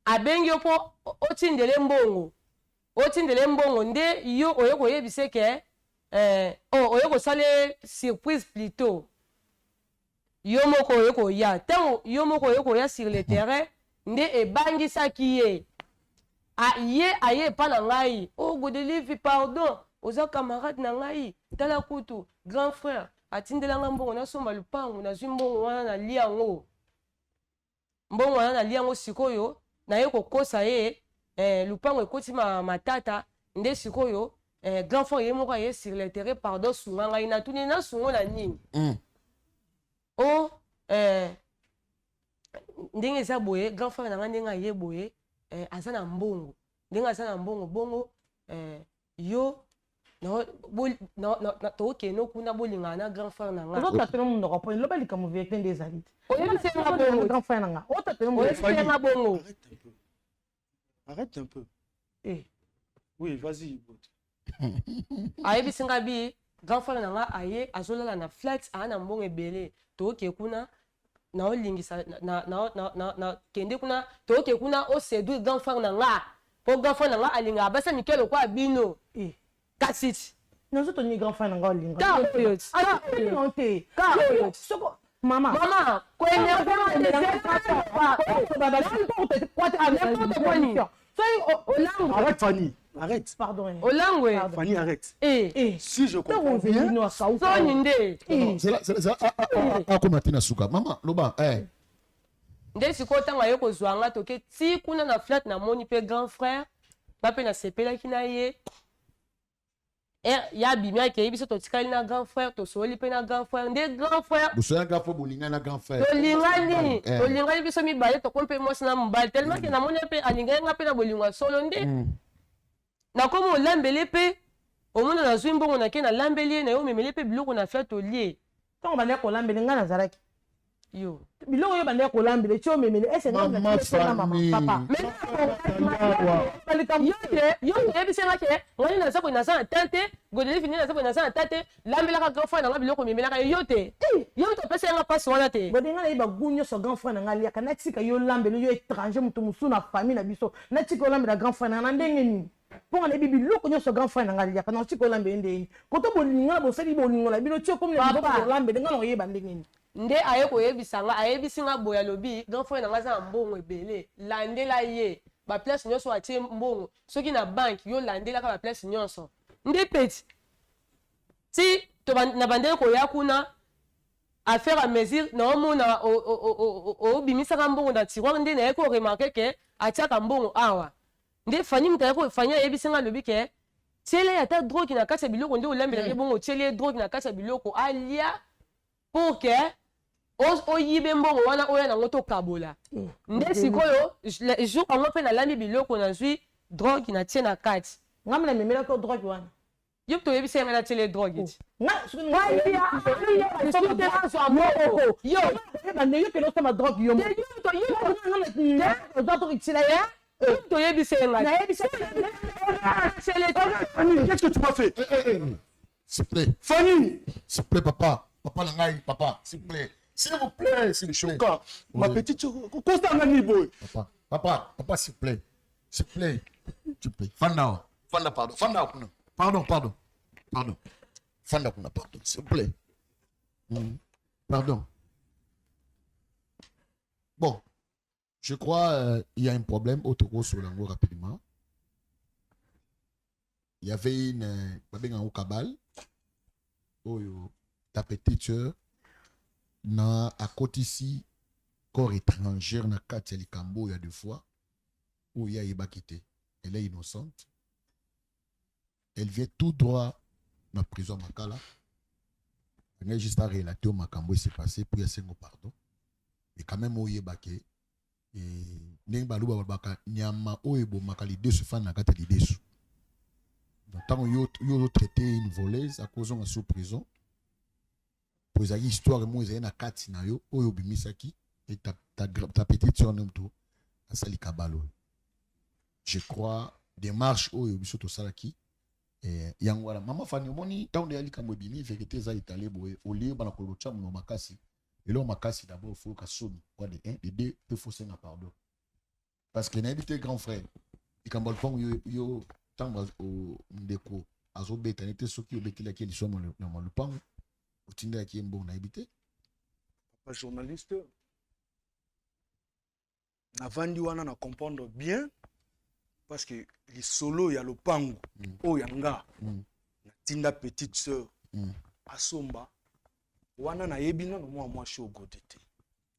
abengi yo po otindele mbongo nde yo oyo koyebise ke oyo kosale surprise plutôt yo moko oyo koya tango yo moko oyo koya sur le terrain nde ebangisaki ye aye epa na ngai Godelive pardon oza camarade na ngai tala kutu grand frère atindelanga mbongo nasomba lupango nazwi mbongo wana nalia yango mbongo wana nalia yango sikoyo naye kokosa ye lupango ekoti matata nde sikoyo grand frère ye moko aye sur le terrain pardon sunga ngai natuni na sungo na nini ndenge eza boye grand frère na ngai ndenge aye boye aza na mbongo ndenge aza na mbongo bongo yo tokeno kuna bolingana na grand frère na ngai ozotatela munoko po loba likambo vérité nde ezali grand frère na ngai otatela bongo arrête un peu oui vas-y ayebisi nga bi grand frère na ngai aye azolala na flat aa na mbongo ebele toke kuna naolingisa kende kuna toke kuna oséduire grand frère na ngai po grand frère na ngai alinga abasa mikelo kwa bino kasiti nazotoni grand frère na ngai olinga mama arrête Fanny arrête pardon olangwe Fanny arrête si je comprends bien akomatina suka mama loba nde sikoyo ntango aye kozwanga toke ti kuna na flat namoni mpe grand frère nga mpe nasepelaki na ye ya abimiaki yebiso totikali na grand frère tosoli mpe na grand frère nde grand frère bolingani na grand frère tolingani biso mibale tokomi mpe mwasi na mobali tellement ke namoni mpe alingani nga mpe na bolingo ya solo nde nakomi olambeli mpe omona nazwi mbongo nake nalambeli ye na ye omemeli mpe biloko na fia tolie ntango bandeki kolambeli ngai nazalaki yo biloko oyo bandeki kolambeli ti omemeli yo oyebisanga ke ngani naza koye naza na tante Godelive nde naza koye naza na tante lambelaka grand frère nanga biloko omemelaka yo te yo topesa yanga mpasi wana te bodinga nayeba gu nyonso grand frère nanga aliaka natika yo lambeli yo étranger moto mosusu na famille na biso natika olambela grand frère nanga na ndenge nini mponga nayebi biloko nyonso grand frère nanga aliaka natika olambeli ndenge koto bolinga bosali bolingo na bino ti okomi na biloko olambeli nga na oyeba ndenge nini nde aye koyebisanga ayebisi nga boye alobi grand frère nanga aza na mbongo ebele landela ye baplace nyonso atie mbongo soki na banke yo landelaka baplace nyonso nde peti ti na bandeli koya kuna à faire à mesure naomona obimisaka mbongo na tiroir nde naye ko remarquer ke atiaka mbongo awa nde Fanny mutayeko Fanny ayebisinga lobi ke tiele ata drogue na kati ya biloko nde olambelaki bongo tiele drogue na kati ya biloko alia pour que oyibe mbongo wana oya nango tokabola nde sikoyo jour ango mpe nalambi biloko nazwi drogue na tie na kati ngamna memelaki o drogue wana yo toyebisa yanga na tiele drogue iti yokelosama drogue yo toyebisa yanga qu'est-ce que tu m'as fait? S'il vous plaît. Fanny! S'il vous plaît, papa. Papa Langaï, papa. S'il vous plaît. S'il vous plaît, s'il vous plaît. Ma petite... Papa, s'il vous plaît. S'il vous plaît. S'il vous plaît. Fanda, pardon. Pardon. Fanda, pardon. S'il vous plaît. Pardon. Bon. Je crois il y a un problème. Autour sur l'angle rapidement. Il y avait une cabale. Ta petite soeur na à côté ici corps étrangère na Kateli Kambo il y a 2 fois où il y a Ibakité. Elle est innocente. Elle vient tout droit dans la prison Makala. Elle est juste à relater au Makambo il s'est passé pour y avoir pardon. Et quand même au Yébake et n'importe quoi nyama oebo makali desu fan na Kateli desu. Tant yo traité une voleuse à cause de sous prison pour ça histoire moi j'ai na kati na yo oyo bimisaki et ta petite sœur nem tout à sali kabalo je crois démarche oyo biso to salaki et yangwala mama Fanny omoni tant de ali kambo bimi vérité za italé boye au lieu bana ko locha mo makasi et là makasi d'abord faut ka somi quoi de 1 de 2 peut faut senga pardon parce que n'habité grand frère et quand bon yo tamba o ndeko azobeta nete soki obekila ki liso mo le pango otinda ki mbo na habité papa journaliste na vandi wana na comprendre bien parce que les solo ya lopango o yanga na tinda petite sœur asomba wana na yebina no moi show godete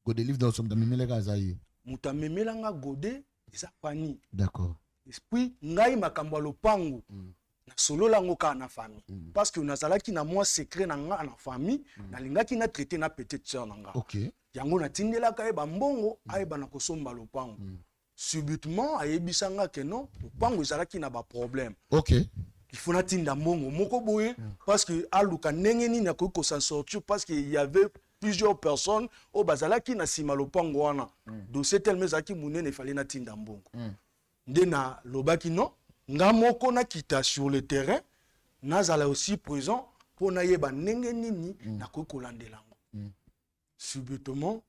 gode livre dans son damimela kazayi mutamemela nga gode eza Fanny d'accord esprit ngai makambo lopango na solo lango ka na famille parce que nazalaki na moi secret na nga na famille na lingaki na traiter na petite sœur nanga OK yango na tindela ka eba mbongo ayeba na kosomba lopango subitement ayebisanga que non lopango ezalaki na ba problème OK il faut na tinda mbongo moko boye parce que aluka ndenge nini ko s'en sortir parce que il y avait plusieurs personnes au bazalaki na sima lopango wana dossier tellement zaki munene fallait na tinda mbongo ndena lobaki non nga moko na kita sur le terrain nazala aussi présent pour na yeba ndenge nini na ko kolandelango subitement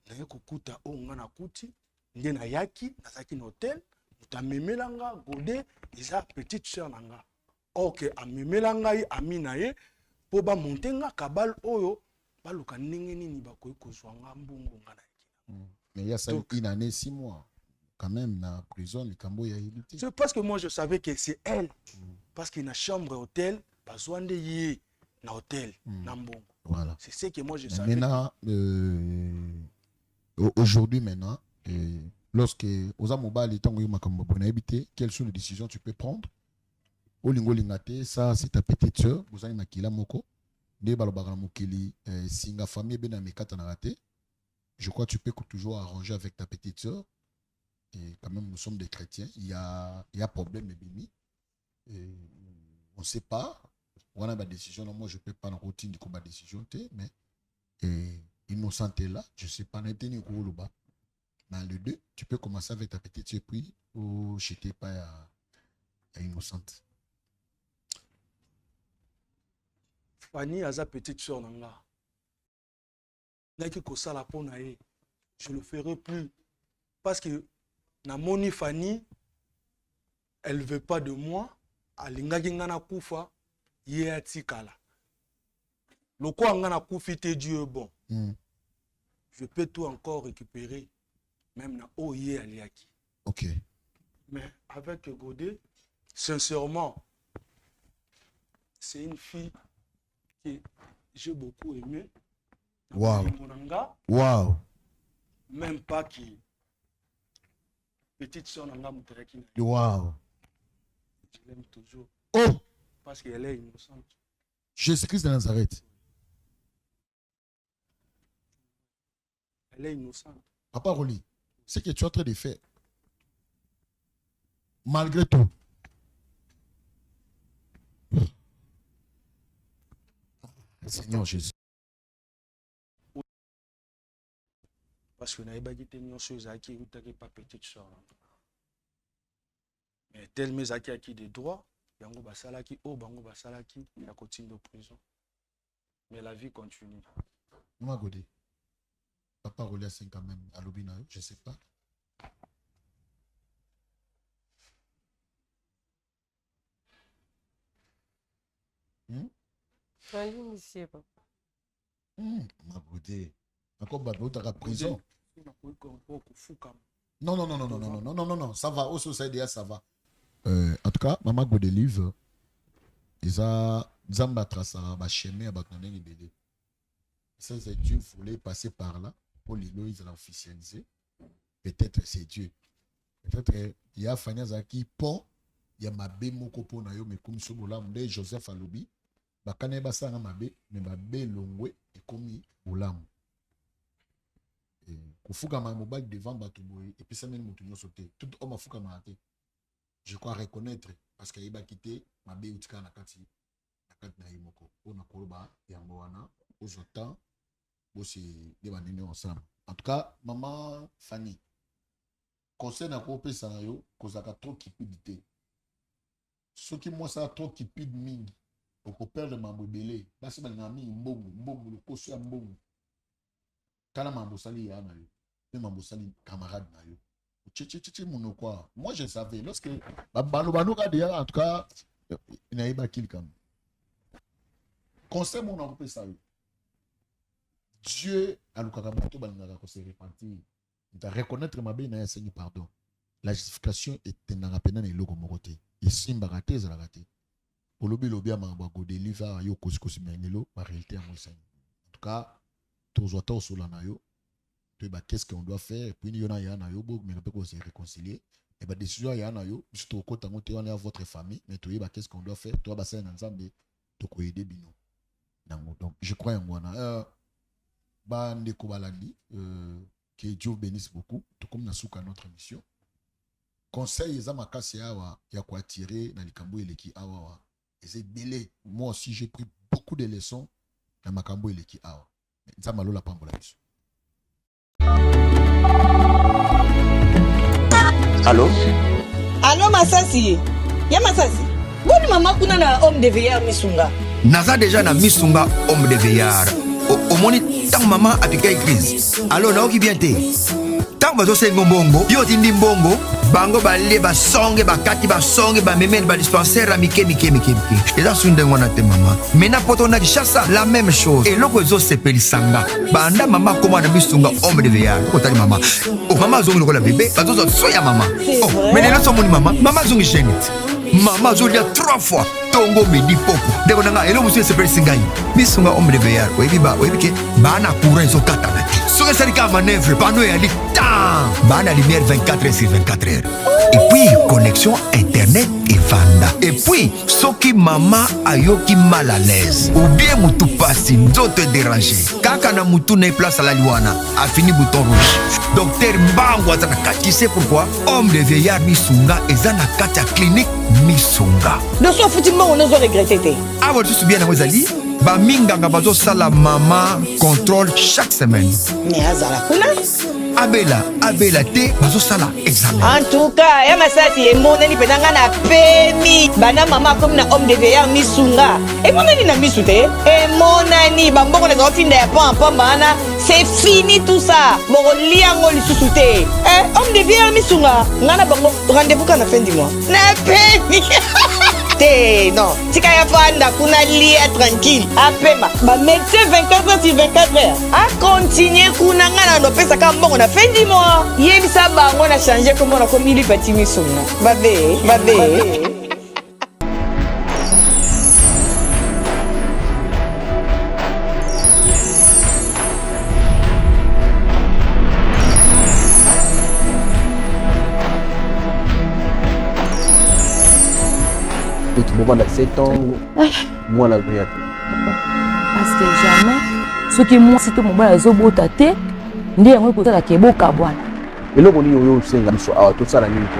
na kokuta o nga na kuti ndena yaki nazaki na hôtel mutamemelanga gode eza petite sœur nanga OK amemelanga yi amina ye po ba montenga kabal oyo baluka ndenge nini ba ko kozwanga mbungu nga na yaki mais il y a ça une année 6 mois quand même na prison le Cambo ya évité. C'est parce que moi je savais que c'est elle parce qu'il y a chambre hôtel besoin de y na hôtel na mbongo. Voilà. C'est ce que moi je savais. Maintenant aujourd'hui maintenant lorsque aux amobali tango makambo bona habité quelles sont les décisions tu peux prendre au lingo lingate ça c'est ta petite sœur vous allez makila moko de balobara mokili singa famille bena mekata na raté je crois que tu peux toujours arranger avec ta petite sœur. Et quand même, nous sommes des chrétiens. Il y a problème, Bimi. On ne sait pas. On a ma décision. Non, moi, je ne peux pas en routine de combat décision, mais innocent est là. Je ne sais pas. Dans le 2, tu peux commencer avec ta petite surprise ou je n'étais pas à innocente. Fanny a sa petite soeur nanga. Naki ko sala pona ye. Je le ferai plus parce que na moni Fanny elle veut pas de moi alingaki ngana kufa ye atikala loko ngana kufi te Dieu bon je peux tout encore récupérer même na oye aliaki OK mais avec Godé sincèrement c'est une fille que j'ai beaucoup aimé Wow. Monanga. Wow. Même pas qui petite soeur nanga muteraki. Wow. Je l'aime toujours. Oh. Parce qu'elle est innocente. Jésus-Christ de Nazareth. Elle est innocente. Papa Roli, ce que tu es en train de faire, malgré tout, Seigneur Jésus. Parce que naïba qui était nyonso zaki ou t'as pas petite soeur. Mais tel mes zaki qui des droits, yango basalaki o bango basalaki, il continue de prison. Mais la vie continue. Moi Godé. Papa Roli a 5 quand même à l'Obina, je sais pas. Magodé. Encore Babou, tu as prison. Non, ça va, au société, ça va. En tout cas, Maman Godé livre, ils ont Zambatra, ma chemin à Batnanen et Bélé. Ça, c'est Dieu voulait passer par là pour les lois, ils l'ont officialisé. Peut-être c'est Dieu. Peut-être il y a Fania Zaki, pour il y a Mabé Mokopo Nayo, mais comme Sobola, Joseph Alobi. Bakane basanga mabe mais mabe longwe et komi olamu kufuka ma mobile devant batuboy et puis ça même mutunyo sauter tout homme afuka maate je crois reconnaître parce qu'il va quitter mabe utika na kati na imoko ona koloba yango wana ozotan bosi de banene ensemble en tout cas maman Fanny conseil na ko pesa na yo kozaka trop cupidité ce qui moi ça trop cupide mingi au père de mambo belé basi balingami mbongo le koso ya mbongo kana mambo sali ya na yo mais mambo sali camarade na yo tchi mono quoi moi je savais lorsque bano ka dia en tout cas il a pas kill quand même conseil mon en ça Dieu a le kakabato balingaka ko se repentir de reconnaître ma bien et Seigneur pardon la justification est un rapena na loko mokote ici mbaraté za raté Olobi lobia mambo deliver yo kosi menelo la réalité à moi en tout cas tous autres sur la nayo qu'est-ce qu'on doit faire et puis yona ya nayo bo mais peut se réconcilier et ba décision ya nayo surtout ko tango te wana votre famille mais toi qu'est-ce qu'on doit faire toi ba ça na nzambe to ko aider bino donc je crois en moi ba ndeko balandi que Dieu bénisse beaucoup tout comme na suka notre mission conseil eza makasi awa ya ko attirer na likambo eleki awa. Et c'est belé. Moi aussi, j'ai pris beaucoup de leçons dans ma cambo et l'équipe. Ça m'a la pambola. Allô? Allô, Masasi? Ya Masasi? Bon, maman, kuna na homme de veillard Misunga. Naza déjà na Misunga, homme de veillard. Au moni, tant maman a piqué crise. Allô, na oki bien te. Tant bazo sengo mbongo, yo tindi mbongo, bango bale basonge bakati basonge ba memel ba dispensaire mike. Et là sunde ngona te maman. Mena poto na Kishasa la même chose. Et loko zo sepeli sanga. Banda mama koma na Misunga homme de veillard. Ko tali mama. Oh mama zongi lokola bébé, bazo zo soya mama. Oh, mais là so moni mama zongi génite. Maman zo dia 3 fois. Tongo midi popo. Deko nanga elo musu sepeli singai. Misunga homme de veillard. Oyebi ke bana courant zo kata. Soke sarika manœuvre pano ya lik. Bana lumière 24h/24h. Et puis connexion internet et vanda. Et puis soki mama ayoki mal à l'aise ou bien mutu pasi nzoto déranger. Kaka na mutu na place à la liwana a fini bouton rouge. Docteur Mbango azana kati, c'est pourquoi homme de veillard Misunga ezana kati clinique Misunga. Ne sois foutu on ne regretter te. Ah vous tout bien na wazali. Ba minganga bazo sala mama contrôle chaque semaine. Ni azala kuna Abela te bazo sala examen. En tout cas, ya Masasi e monani penanga na pemi. Bana mama comme na homme de veillard Misunga. E monani na misute. E monani bamboko na zofinda ya pampa bana. C'est fini tout ça. Boko liango lisusu te. Homme de veillard Misunga. Ngana bango rendez-vous quand la fin du mois. Na pemi. Non, tika ya fanda kuna lia tranquille. Apema, ba médecin 24h/24h. A continuer kuna ngana no pesa kama mbongo na fin du mois. Yebisa bango na changer comme on a commis li petit Misunga. Babe. kovanda 7 ans mwana azoya te parce que jamais soki mwasi to mobali azobota te nde yango ekotala keboka bwana eloko nini oyo osenga biso awa tosala nini